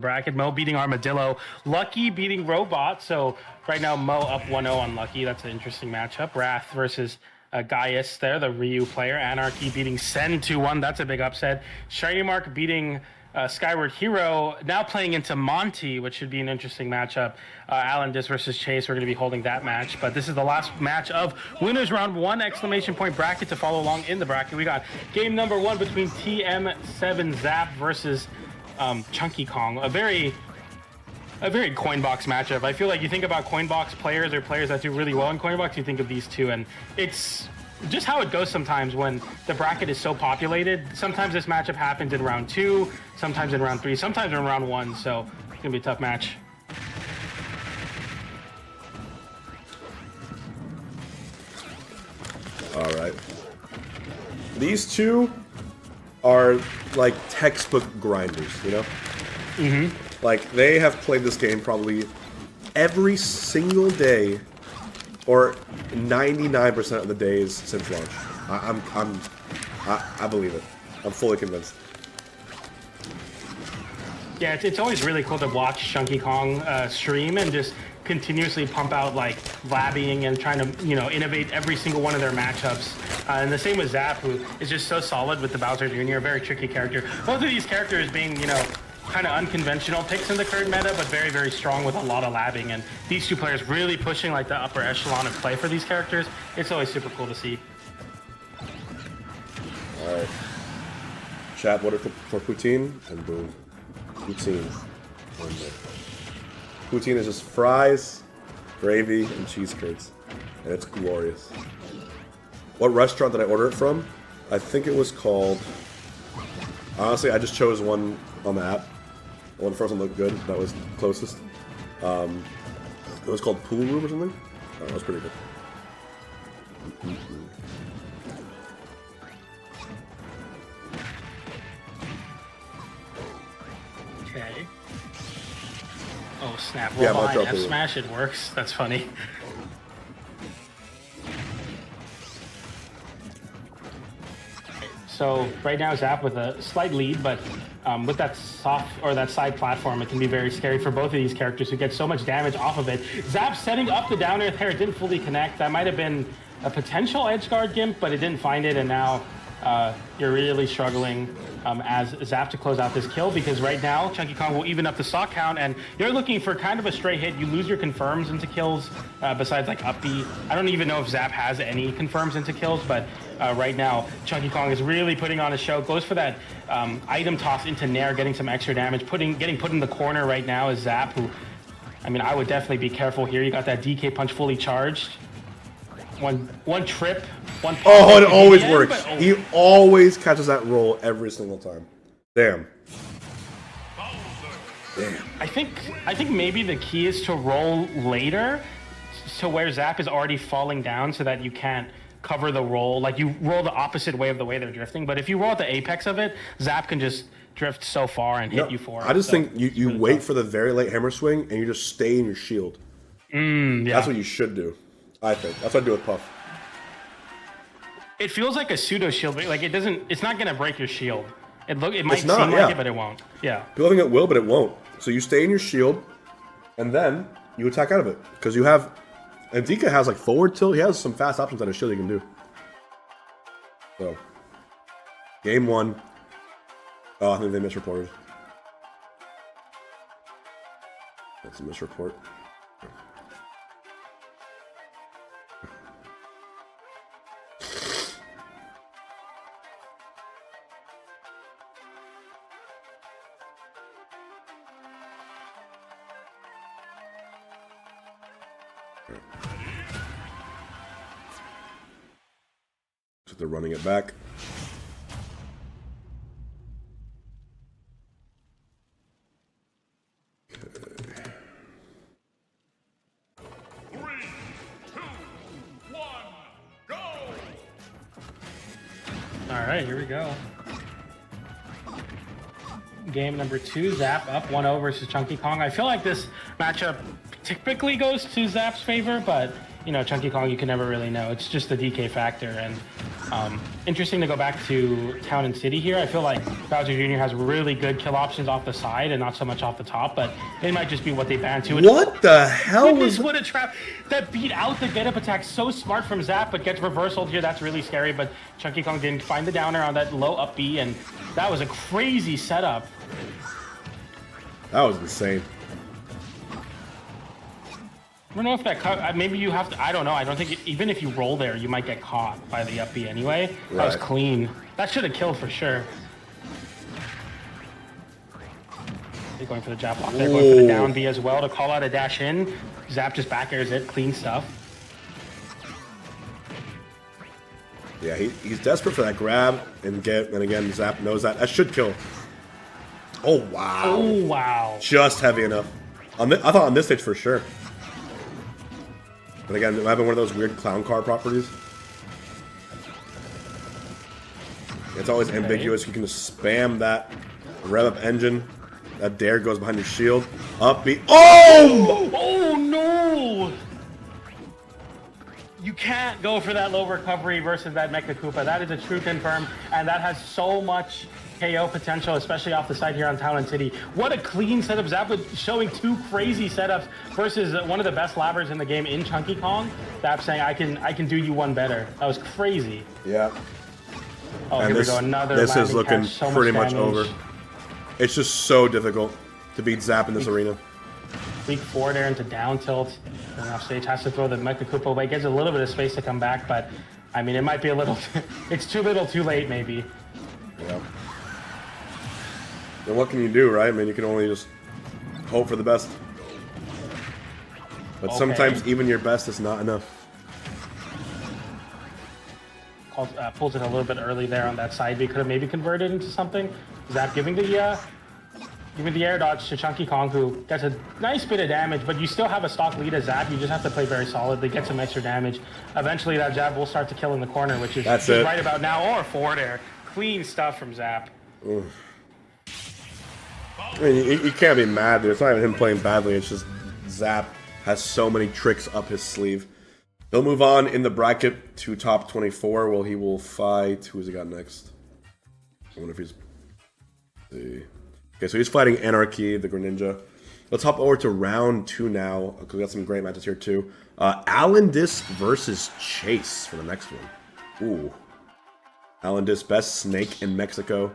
bracket. Mo beating Armadillo, Lucky beating Robot. So right now Mo up 1-0 on Lucky. That's an interesting matchup. Wrath versus Gaius there, the Ryu player. Anarchy beating Sen 2-1. That's a big upset. Shiny Mark beating Skyward Hero, now playing into Monty, which should be an interesting matchup. Alan Dis versus Chase, we're going to be holding that match. But this is the last match of Winners Round 1 exclamation point bracket. To follow along in the bracket, we got game number 1 between TM7 Zap versus ChunkyKong. A very Coinbox matchup. I feel like you think about Coinbox players or players that do really well in Coinbox, you think of these two, and it's just how it goes sometimes when the bracket is so populated. Sometimes this matchup happens in round 2, sometimes in round 3, sometimes in round 1, so it's gonna be a tough match. All right. These two are like textbook grinders, you know? Mm-hmm. Like, they have played this game probably every single day, or 99% of the days since launch. I believe it. I'm fully convinced. Yeah, it's always really cool to watch ChunkyKong stream and just continuously pump out like labbing and trying to, you know, innovate every single one of their matchups. And the same with Zap, who is just so solid with the Bowser Jr., a very tricky character. Both of these characters being, you know, kind of unconventional picks in the current meta, but very, very strong with a lot of labbing. And these two players really pushing like the upper echelon of play for these characters. It's always super cool to see. All right. Chat order for poutine, and boom. Poutine. Poutine is just fries, gravy, and cheese curds. And it's glorious. What restaurant did I order it from? I think it was called... Honestly, I just chose one on the app. The one first one looked good. That was closest. It was called Pool Room or something. Oh, that was pretty good. Okay. Oh snap! Well, yeah, behind F smash, it works. That's funny. So right now Zap with a slight lead, but with that soft or that side platform, it can be very scary for both of these characters who get so much damage off of it. Zap setting up the down air there, it didn't fully connect. That might have been a potential edge guard gimp, but it didn't find it, and now you're really struggling as Zap to close out this kill, because right now ChunkyKong will even up the stock count, and you're looking for kind of a straight hit. You lose your confirms into kills besides like up B. I don't even know if Zap has any confirms into kills, but right now ChunkyKong is really putting on a show. Goes for that item toss into Nair, getting some extra damage, getting put in the corner right now is Zap, who, I mean, I would definitely be careful here. You got that DK punch fully charged. One trip, one. Oh, it always works. He always catches that roll every single time. Damn. Damn. I think maybe the key is to roll later, to where Zap is already falling down, so that you can't cover the roll. Like, you roll the opposite way of the way they're drifting. But if you roll at the apex of it, Zap can just drift so far and hit you for it. I just think you really wait for the very late hammer swing and you just stay in your shield. Yeah. That's what you should do. I think that's what I do with Puff. It feels like a pseudo shield, but like it's not gonna break your shield. It might seem like it, but it won't. Yeah. People think it will, but it won't. So you stay in your shield, and then you attack out of it, because you have. And Dika has like forward tilt. He has some fast options on his shield he can do. So, game 1. Oh, I think they misreported. That's a misreport. So they're running it back. All right, here we go. Game number 2, Zap up 1-0 versus ChunkyKong. I feel like this matchup typically goes to Zap's favor, but you know, ChunkyKong, you can never really know. It's just the DK factor. And interesting to go back to Town and City here. I feel like Bowser Jr. has really good kill options off the side and not so much off the top, but it might just be what they banned to. What the hell was what a trap! That beat out the get up attack. So smart from Zap, but gets reversaled here. That's really scary. But ChunkyKong didn't find the downer on that low up B, and that was a crazy setup. That was insane. I don't know if that maybe you have to. I don't know. I don't think even if you roll there, you might get caught by the up B anyway. Right. That was clean. That should have killed for sure. They're going for the jab block. They're going for the down B as well to call out a dash in. Zap just back airs it. Clean stuff. Yeah, he's desperate for that grab and again Zap knows that. That should kill. Oh wow. Oh wow. Just heavy enough. I thought on this stage for sure. But again, it might have been one of those weird clown car properties. It's always ambiguous. You can just spam that rev up engine. That dare goes behind your shield. Up B. Oh! Oh no! You can't go for that low recovery versus that Mecha Koopa. That is a true confirm, and that has so much KO potential, especially off the side here on Town and City. What a clean setup. Zap was showing 2 crazy setups versus one of the best labbers in the game in ChunkyKong. Zap saying, I can do you one better. That was crazy. Yeah. Oh, and here we go. Another this is looking catch. So pretty much much over. It's just so difficult to beat Zap in this arena. Weak forward air into down tilt. And off stage has to throw the Mecha Koopa away. Gives a little bit of space to come back, but I mean, it might be a little. It's too little, too late, maybe. Yeah. And what can you do, right? I mean, you can only just hope for the best. But sometimes even your best is not enough. Pulls it a little bit early there on that side. We could have maybe converted into something. Zap giving the air dodge to ChunkyKong, who gets a nice bit of damage, but you still have a stock lead as Zap. You just have to play very solidly, get some extra damage. Eventually, that jab will start to kill in the corner, which is right about now, or forward air. Clean stuff from Zap. Oof. I mean, you can't be mad there. It's not even him playing badly. It's just Zap has so many tricks up his sleeve. He'll move on in the bracket to top 24. Well, he will fight. Who's he got next? I wonder if he's. Okay, so he's fighting Anarchy, the Greninja. Let's hop over to round 2 now, because we got some great matches here too. Alandis versus Chase for the next one. Ooh. Alandis, best snake in Mexico.